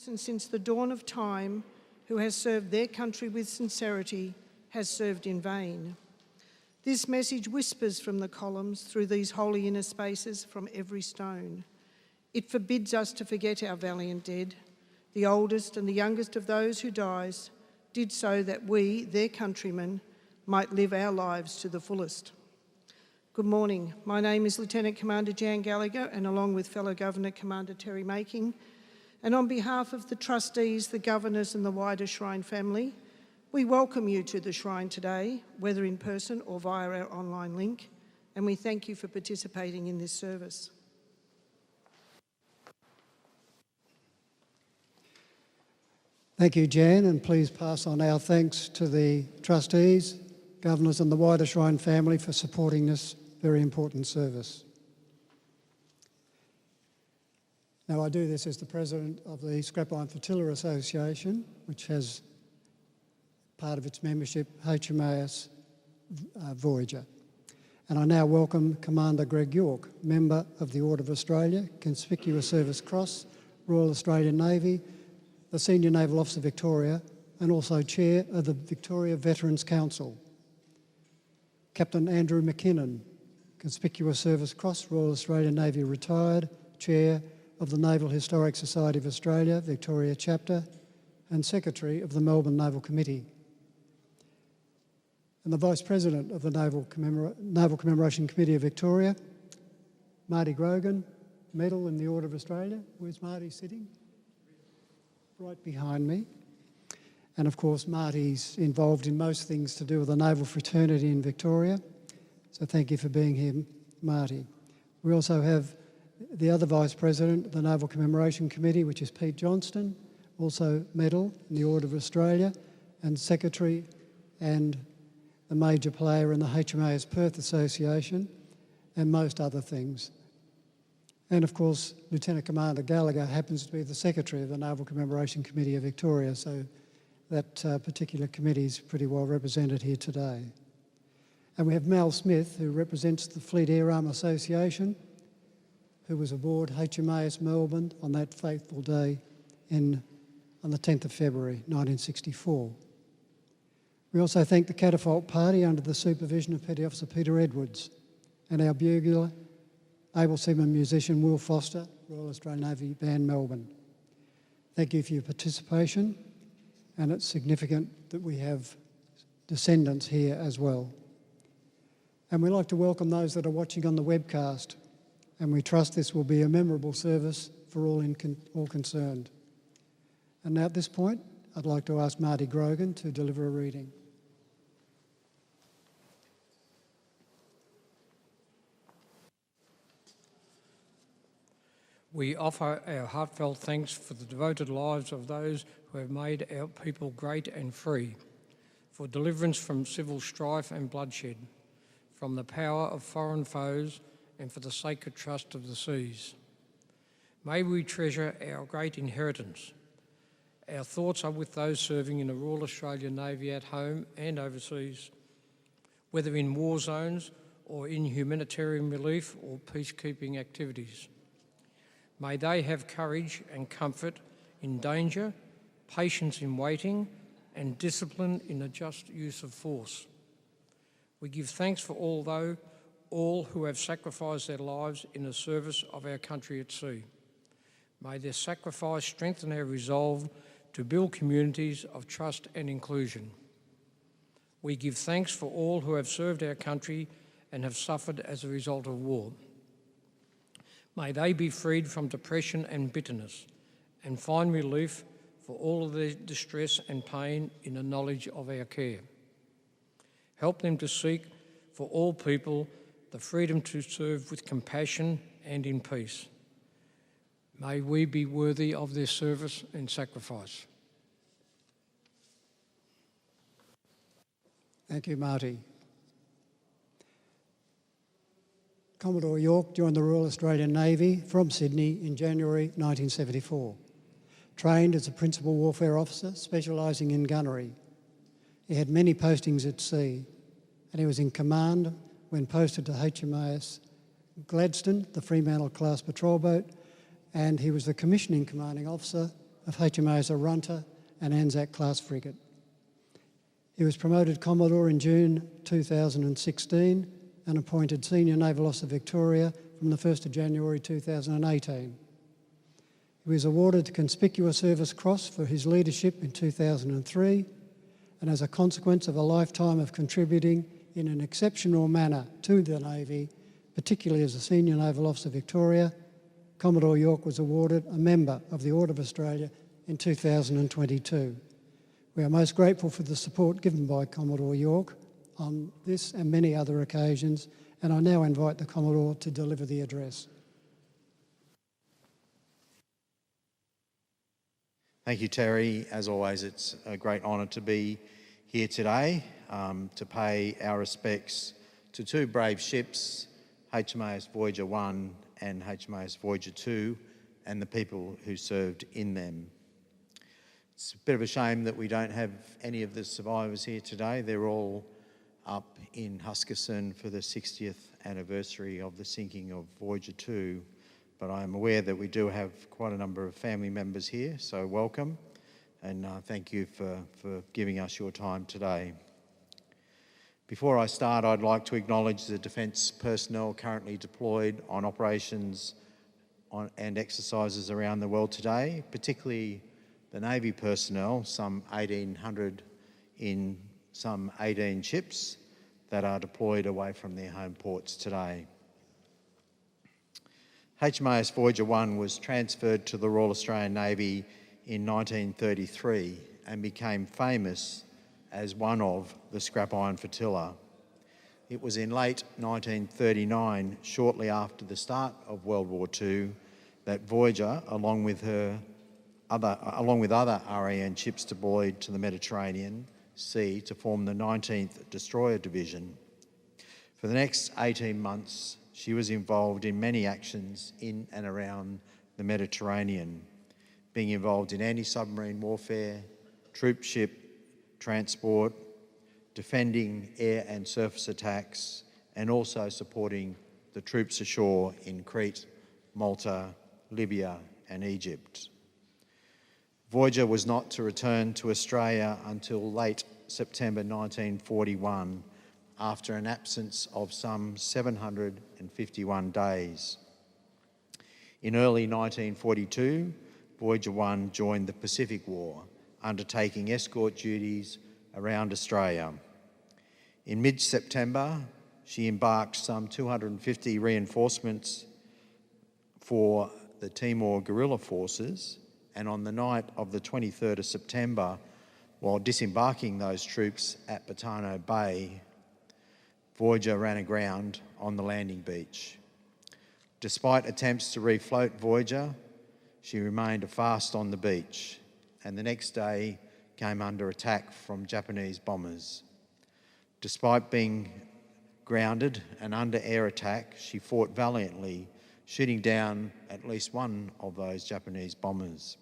And since the dawn of time, who has served their country with sincerity, has served in vain. This message whispers from the columns through these holy inner spaces from every stone. It forbids us to forget our valiant dead. The oldest and the youngest of those who dies did so that we, their countrymen, might live our lives to the fullest. Good morning. My name is Lieutenant Commander Jan Gallagher, and along with fellow Governor Commander Terry Making, and on behalf of the trustees, the governors and the wider Shrine family, we welcome you to the Shrine today, whether in person or via our online link, and we thank you for participating in this service. Thank you, Jan, and please pass on our thanks to the trustees, governors and the wider Shrine family for supporting this very important service. Now, I do this as the President of the Scrap Iron Flotilla Association, which has part of its membership HMAS Voyager. And I now welcome Commander Greg York, Member of the Order of Australia, Conspicuous Service Cross, Royal Australian Navy, the Senior Naval Officer Victoria, and also Chair of the Victoria Veterans Council. Captain Andrew McKinnon, Conspicuous Service Cross, Royal Australian Navy retired, Chair of the Naval Historic Society of Australia, Victoria Chapter, and Secretary of the Melbourne Naval Committee. And the Vice President of the Naval Commemoration Committee of Victoria, Marty Grogan, Medal in the Order of Australia. Where's Marty sitting? Right behind me. And of course, Marty's involved in most things to do with the naval fraternity in Victoria. So thank you for being here, Marty. We also have the other Vice President of the Naval Commemoration Committee, which is Pete Johnston, also Medal in the Order of Australia, and Secretary and the major player in the HMAS Perth Association, and most other things. And of course, Lieutenant Commander Gallagher happens to be the Secretary of the Naval Commemoration Committee of Victoria, so that particular committee is pretty well represented here today. And we have Mal Smith, who represents the Fleet Air Arm Association, who was aboard HMAS Melbourne on that fateful day on the 10th of February 1964. We also thank the Catapult Party under the supervision of Petty Officer Peter Edwards and our bugler, able seaman musician Will Foster, Royal Australian Navy Band Melbourne. Thank you for your participation, and it's significant that we have descendants here as well. And we'd like to welcome those that are watching on the webcast, and we trust this will be a memorable service for all concerned. And now at this point, I'd like to ask Marty Grogan to deliver a reading. We offer our heartfelt thanks for the devoted lives of those who have made our people great and free, for deliverance from civil strife and bloodshed, from the power of foreign foes, and for the sacred trust of the seas. May we treasure our great inheritance. Our thoughts are with those serving in the Royal Australian Navy at home and overseas, whether in war zones or in humanitarian relief or peacekeeping activities. May they have courage and comfort in danger, patience in waiting, and discipline in the just use of force. We give thanks for all who have sacrificed their lives in the service of our country at sea. May their sacrifice strengthen our resolve to build communities of trust and inclusion. We give thanks for all who have served our country and have suffered as a result of war. May they be freed from depression and bitterness and find relief for all of their distress and pain in the knowledge of our care. Help them to seek for all people the freedom to serve with compassion and in peace. May we be worthy of their service and sacrifice. Thank you, Marty. Commodore York joined the Royal Australian Navy from Sydney in January 1974. Trained as a principal warfare officer, specialising in gunnery. He had many postings at sea, and he was in command when posted to HMAS Gladstone, the Fremantle-class patrol boat, and he was the commissioning commanding officer of HMAS Arunta and Anzac class frigate. He was promoted Commodore in June 2016 and appointed Senior Naval Officer Victoria from the 1st of January 2018. He was awarded the Conspicuous Service Cross for his leadership in 2003, and as a consequence of a lifetime of contributing in an exceptional manner to the Navy, particularly as a Senior Naval Officer Victoria, Commodore York was awarded a member of the Order of Australia in 2022. We are most grateful for the support given by Commodore York on this and many other occasions, and I now invite the Commodore to deliver the address. Thank you, Terry. As always, it's a great honour to be here today to pay our respects to two brave ships, HMAS Voyager 1 and HMAS Voyager 2, and the people who served in them. It's a bit of a shame that we don't have any of the survivors here today. They're all up in Huskisson for the 60th anniversary of the sinking of Voyager 2. But I am aware that we do have quite a number of family members here, so welcome, and thank you for giving us your time today. Before I start, I'd like to acknowledge the Defence personnel currently deployed on operations and exercises around the world today, particularly the Navy personnel, some 1,800 in some 18 ships that are deployed away from their home ports today. HMAS Voyager 1 was transferred to the Royal Australian Navy in 1933 and became famous as one of the Scrap Iron Flotilla. It was in late 1939, shortly after the start of World War II, that Voyager, along with other RAN ships deployed to the Mediterranean Sea to form the 19th Destroyer Division. For the next 18 months, she was involved in many actions in and around the Mediterranean, being involved in anti-submarine warfare, troop ship transport, defending air and surface attacks, and also supporting the troops ashore in Crete, Malta, Libya and Egypt. Voyager was not to return to Australia until late September 1941, after an absence of some 751 days. In early 1942, Voyager 1 joined the Pacific War, undertaking escort duties around Australia. In mid-September, she embarked some 250 reinforcements for the Timor guerrilla forces, and on the night of the 23rd of September, while disembarking those troops at Betano Bay, Voyager ran aground on the landing beach. Despite attempts to refloat Voyager, she remained fast on the beach, and the next day came under attack from Japanese bombers. Despite being grounded and under air attack, she fought valiantly, shooting down at least one of those Japanese bombers.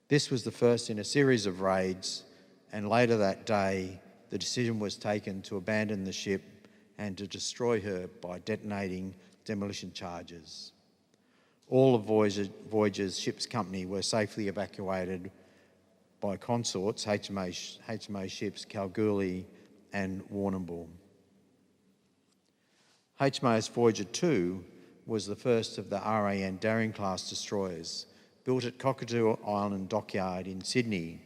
This was the first in a series of raids, and later that day, the decision was taken to abandon the ship and to destroy her by detonating demolition charges. All of Voyager's ship's company were safely evacuated by consorts, HMAS ships Kalgoorlie and Warrnambool. HMAS Voyager 2 was the first of the RAN Daring-class destroyers, built at Cockatoo Island Dockyard in Sydney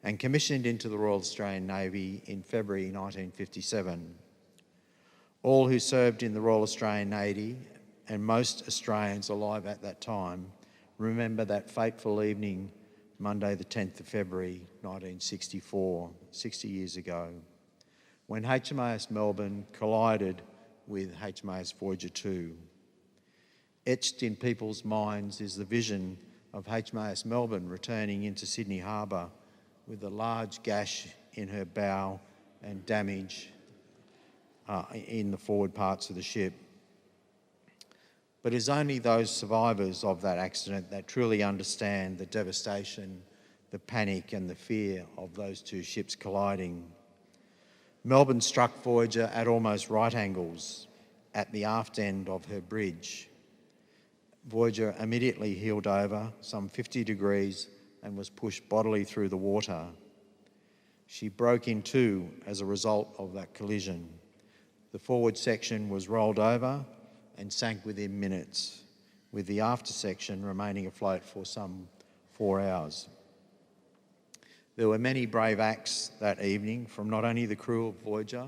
and commissioned into the Royal Australian Navy in February 1957. All who served in the Royal Australian Navy, and most Australians alive at that time, remember that fateful evening, Monday the 10th of February 1964, 60 years ago, when HMAS Melbourne collided with HMAS Voyager 2. Etched in people's minds is the vision of HMAS Melbourne returning into Sydney Harbour with a large gash in her bow and damage in the forward parts of the ship. But it's only those survivors of that accident that truly understand the devastation, the panic and the fear of those two ships colliding. Melbourne struck Voyager at almost right angles at the aft end of her bridge. Voyager immediately heeled over some 50 degrees and was pushed bodily through the water. She broke in two as a result of that collision. The forward section was rolled over and sank within minutes, with the after section remaining afloat for some 4 hours. There were many brave acts that evening from not only the crew of Voyager,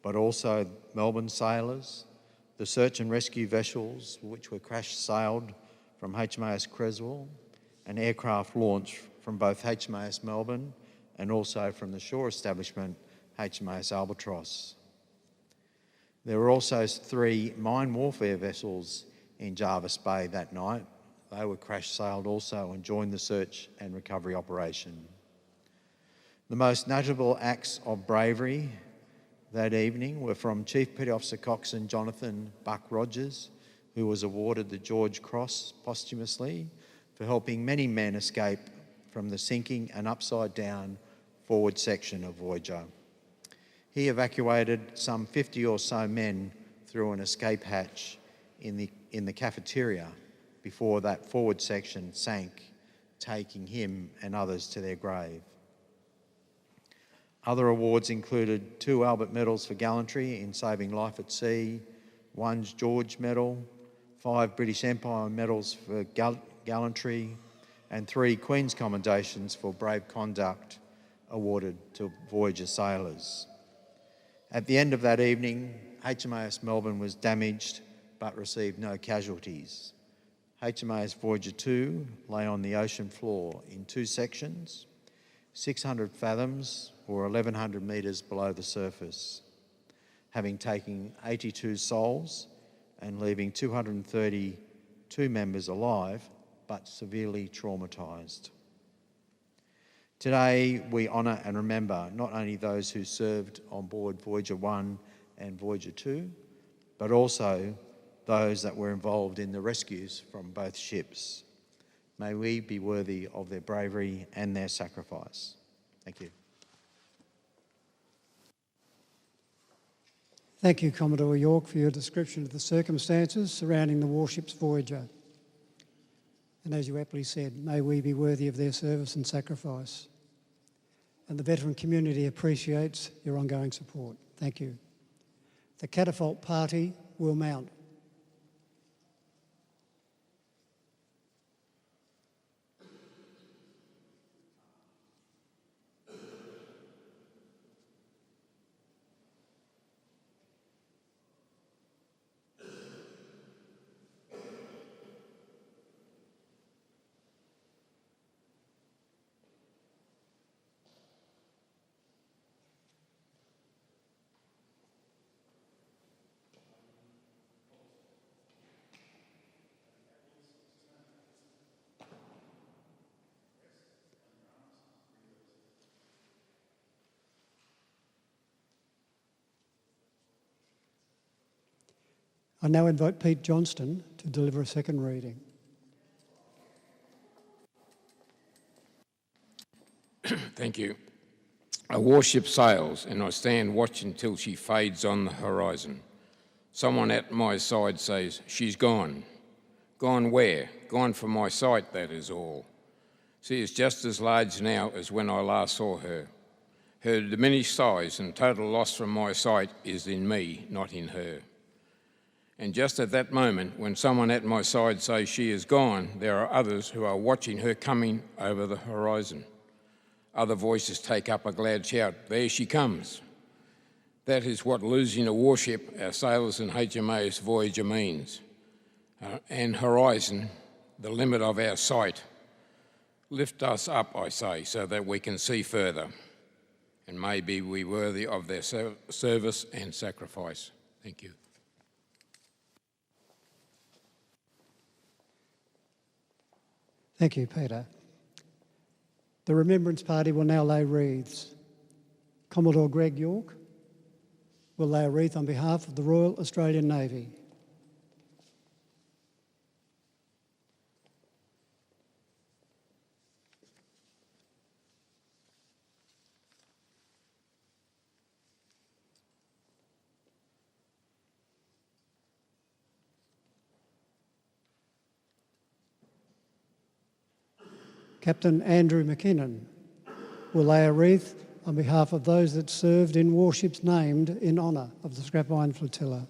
but also Melbourne sailors, the search and rescue vessels which were crash-sailed from HMAS Creswell, and aircraft launched from both HMAS Melbourne and also from the shore establishment HMAS Albatross. There were also 3 mine warfare vessels in Jervis Bay that night. They were crash-sailed also and joined the search and recovery operation. The most notable acts of bravery that evening were from Chief Petty Officer Coxswain Jonathan Buck Rogers, who was awarded the George Cross posthumously for helping many men escape from the sinking and upside-down forward section of Voyager. He evacuated some 50 or so men through an escape hatch in the cafeteria before that forward section sank, taking him and others to their grave. Other awards included 2 Albert Medals for gallantry in saving life at sea, 1 George Medal, 5 British Empire Medals for gallantry, and 3 Queen's Commendations for brave conduct awarded to Voyager sailors. At the end of that evening, HMAS Melbourne was damaged but received no casualties. HMAS Voyager 2 lay on the ocean floor in 2 sections, 600 fathoms or 1,100 metres below the surface, having taken 82 souls and leaving 232 members alive but severely traumatised. Today, we honour and remember not only those who served on board Voyager 1 and Voyager 2, but also those that were involved in the rescues from both ships. May we be worthy of their bravery and their sacrifice. Thank you. Thank you, Commodore York, for your description of the circumstances surrounding the warship's Voyager. And as you aptly said, may we be worthy of their service and sacrifice. And the veteran community appreciates your ongoing support. Thank you. The catapult party will mount. I now invite Pete Johnston to deliver a second reading. Thank you. A warship sails and I stand watch until she fades on the horizon. Someone at my side says, "She's gone." Gone where? Gone from my sight, that is all. She is just as large now as when I last saw her. Her diminished size and total loss from my sight is in me, not in her. And just at that moment, when someone at my side says she is gone, there are others who are watching her coming over the horizon. Other voices take up a glad shout, "There she comes." That is what losing a warship, our sailors in HMAS Voyager means. And horizon, the limit of our sight. Lift us up, I say, so that we can see further. And may be we worthy of their service and sacrifice. Thank you. Thank you, Peter. The Remembrance Party will now lay wreaths. Commodore Greg York will lay a wreath on behalf of the Royal Australian Navy. Captain Andrew McKinnon will lay a wreath on behalf of those that served in warships named in honour of the Scrap Iron Flotilla.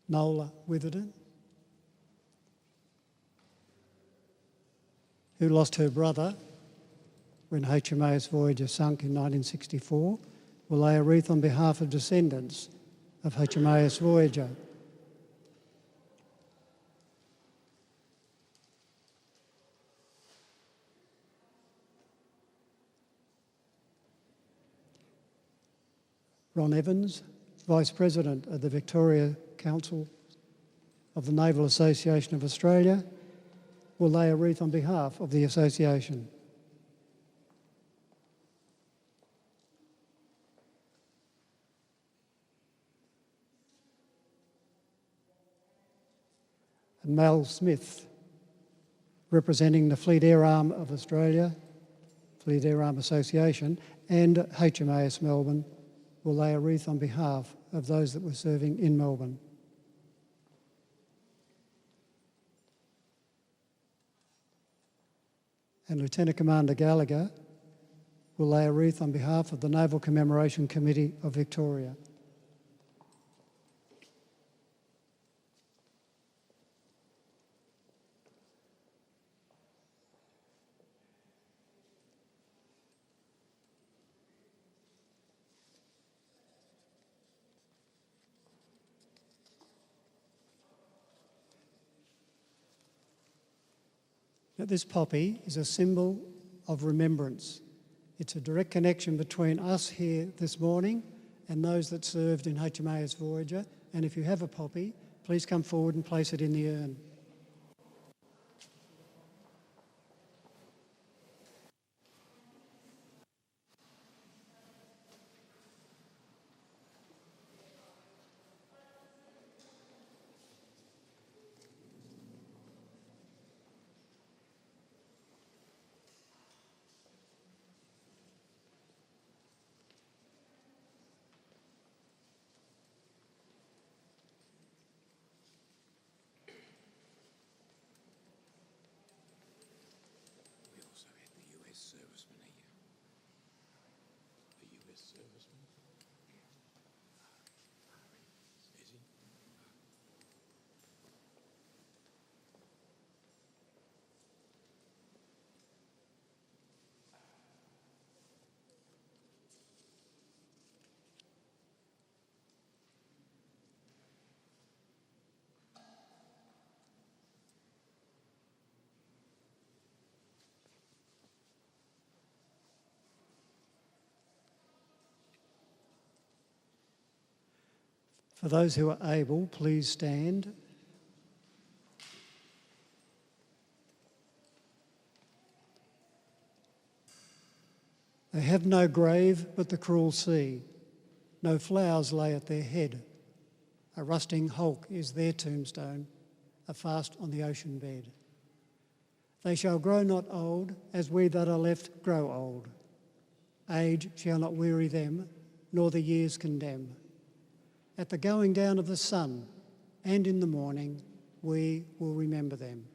Nola Witherden, who lost her brother when HMAS Voyager sunk in 1964, will lay a wreath on behalf of descendants of HMAS Voyager. Ron Evans, Vice President of the Victoria Council of the Naval Association of Australia, will lay a wreath on behalf of the association. And Mel Smith, representing the Fleet Air Arm of Australia, Fleet Air Arm Association, and HMAS Melbourne, will lay a wreath on behalf of those that were serving in Melbourne. And Lieutenant Commander Gallagher will lay a wreath on behalf of the Naval Commemoration Committee of Victoria. Now, this poppy is a symbol of remembrance. It's a direct connection between us here this morning and those that served in HMAS Voyager. And if you have a poppy, please come forward and place it in the urn. For those who are able, please stand. They have no grave but the cruel sea. No flowers lay at their head. A rusting hulk is their tombstone, afast on the ocean bed. They shall grow not old, as we that are left grow old. Age shall not weary them, nor the years condemn. At the going down of the sun and in the morning, we will remember them.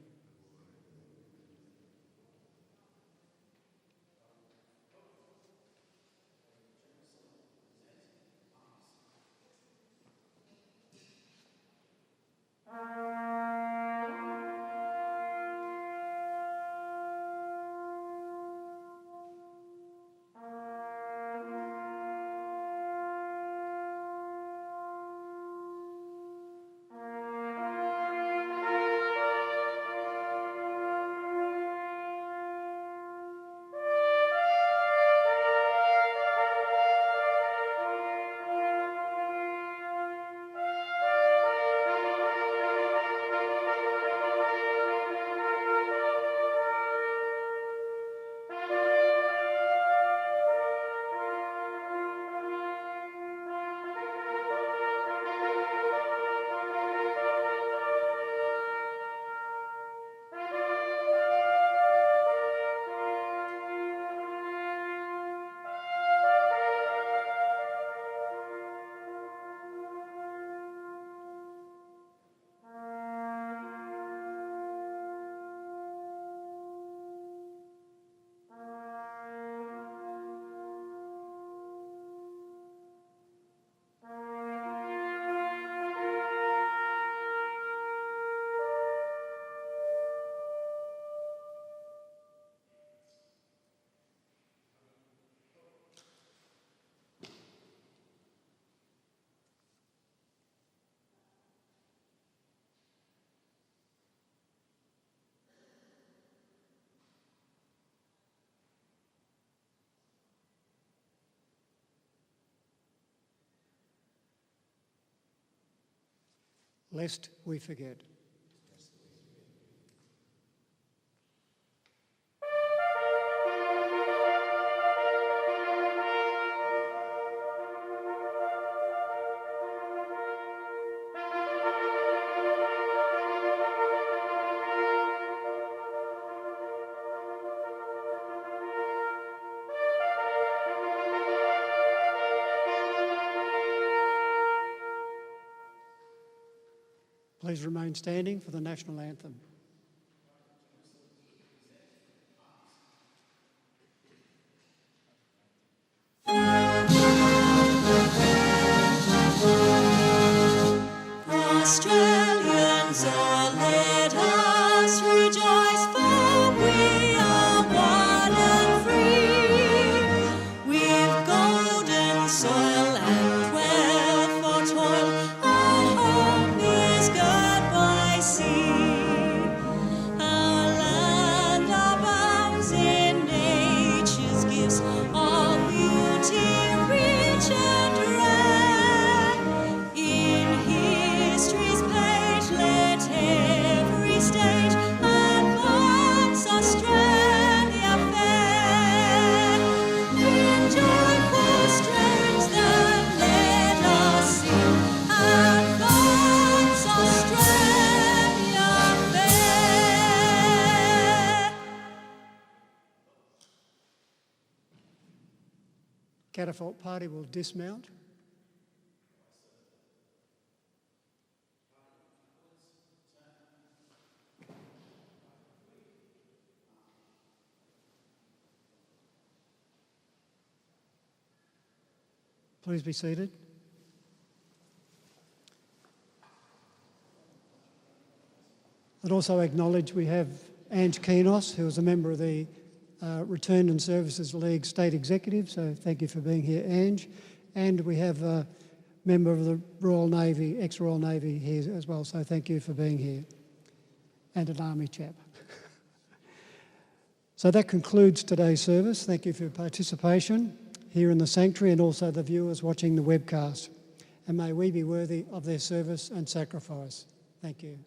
lest we forget. Please remain standing for the national anthem. Australians, oh, let us rejoice, for we are one and free. We've golden soil and wealth for toil. Our home is girt by sea. Our land abounds in nature's gifts, all beauty rich and rare. In history's page, let every stage advance Australia fair. In joyful strains that let us sing, advance Australia fair. Catafalque party will dismount. Please be seated. I'd also acknowledge we have Ange Keenos, who is a member of the Returned and Services League State Executive, so thank you for being here, Ange. And we have a member of the Royal Navy, ex-Royal Navy here as well, so thank you for being here. And an Army chap. So that concludes today's service. Thank you for your participation here in the sanctuary and also the viewers watching the webcast. And may we be worthy of their service and sacrifice. Thank you.